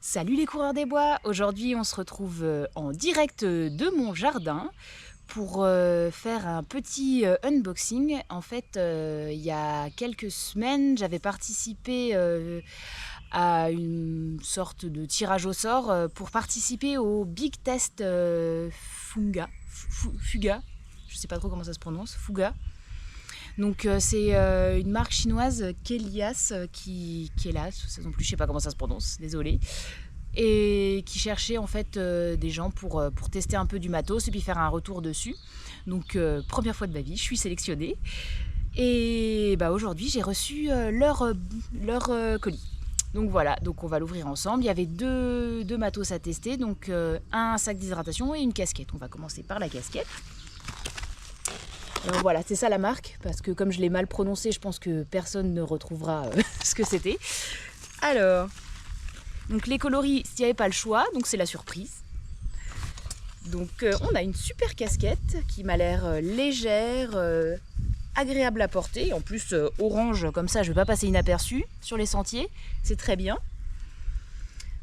Salut les coureurs des bois! Aujourd'hui on se retrouve en direct de mon jardin pour faire un petit unboxing. En fait, il y a quelques semaines, j'avais participé à une sorte de tirage au sort pour participer au Big Test Fuga. Je sais pas trop comment ça se prononce, Fuga. Donc c'est une marque chinoise, Kelias, Kelas, non plus je sais pas comment ça se prononce, désolée, et qui cherchait en fait des gens pour tester un peu du matos et puis faire un retour dessus. Donc première fois de ma vie, je suis sélectionnée et bah, aujourd'hui j'ai reçu leur colis. Donc voilà, donc on va l'ouvrir ensemble. Il y avait deux matos à tester, donc un sac d'hydratation et une casquette. On va commencer par la casquette. Alors voilà, c'est ça la marque, parce que comme je l'ai mal prononcé, je pense que personne ne retrouvera ce que c'était. Alors, donc les coloris, s'il n'y avait pas le choix, donc c'est la surprise. Donc on a une super casquette qui m'a l'air légère, agréable à porter. En plus orange, comme ça je ne vais pas passer inaperçu sur les sentiers, c'est très bien.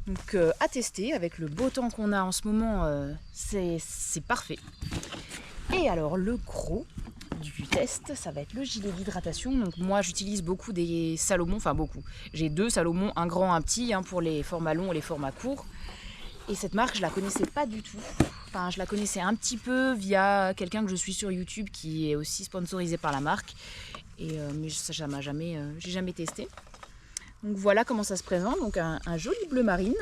Donc à tester, avec le beau temps qu'on a en ce moment, c'est parfait. Et alors le gros du test, ça va être le gilet d'hydratation. Donc moi j'utilise beaucoup des Salomon, enfin beaucoup. J'ai deux Salomon, un grand, un petit, pour les formats longs et les formats courts. Et cette marque, je la connaissais pas du tout. Enfin, je la connaissais un petit peu via quelqu'un que je suis sur YouTube qui est aussi sponsorisé par la marque. Et mais ça m'a jamais, j'ai jamais testé. Donc voilà comment ça se présente. Donc un joli bleu marine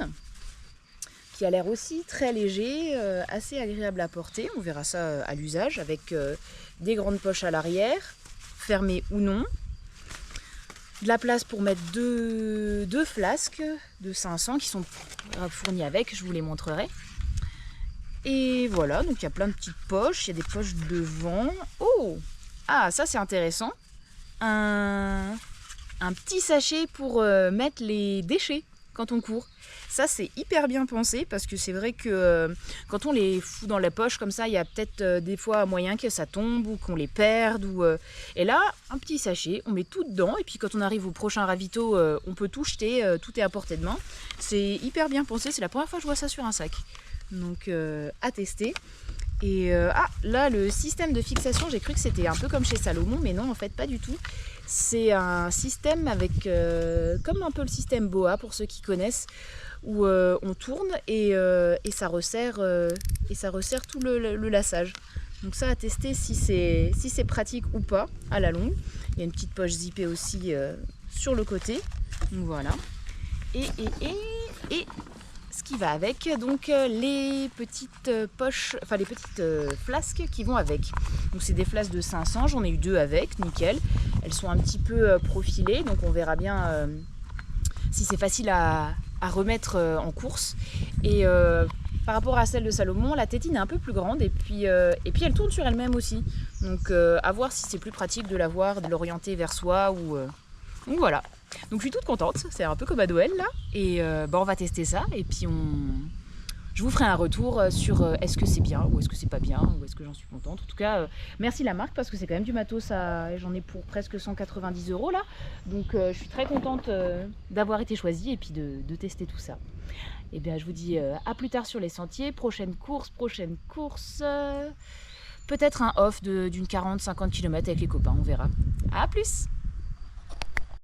qui a l'air aussi très léger, assez agréable à porter. On verra ça à l'usage avec des grandes poches à l'arrière, fermées ou non. De la place pour mettre deux flasques de 500 qui sont fournies avec, je vous les montrerai. Et voilà, donc il y a plein de petites poches, il y a des poches devant. Oh! Ah, ça c'est intéressant. Un petit sachet pour mettre les déchets quand on court. Ça c'est hyper bien pensé parce que c'est vrai que quand on les fout dans la poche comme ça, il y a peut-être des fois moyen que ça tombe ou qu'on les perde. Et là, un petit sachet, on met tout dedans et puis quand on arrive au prochain ravito, on peut tout jeter, tout est à portée de main. C'est hyper bien pensé, c'est la première fois que je vois ça sur un sac. Donc à tester. Et là, le système de fixation, j'ai cru que c'était un peu comme chez Salomon, mais non, en fait, pas du tout. C'est un système avec, comme un peu le système BOA, pour ceux qui connaissent, où on tourne et ça resserre tout le lassage. Donc ça, à tester si c'est pratique ou pas, à la longue. Il y a une petite poche zippée aussi sur le côté. Donc voilà. Et ce qui va avec, donc les petites poches, enfin les petites flasques qui vont avec. Donc c'est des flasques de 500, j'en ai eu deux avec, nickel. Elles sont un petit peu profilées, donc on verra bien si c'est facile à remettre en course. Et par rapport à celle de Salomon, la tétine est un peu plus grande et puis elle tourne sur elle-même aussi. Donc à voir si c'est plus pratique de l'avoir, de l'orienter vers soi ou... Donc voilà. Donc je suis toute contente, c'est un peu comme à Noël là. Et on va tester ça et puis je vous ferai un retour sur est-ce que c'est bien ou est-ce que c'est pas bien ou est-ce que j'en suis contente. En tout cas, merci la marque parce que c'est quand même du matos, j'en ai pour presque 190 € là. Donc je suis très contente d'avoir été choisie et puis de tester tout ça. Et bien je vous dis à plus tard sur les sentiers, prochaine course, peut-être un off d'une 40-50 km avec les copains, on verra. À plus!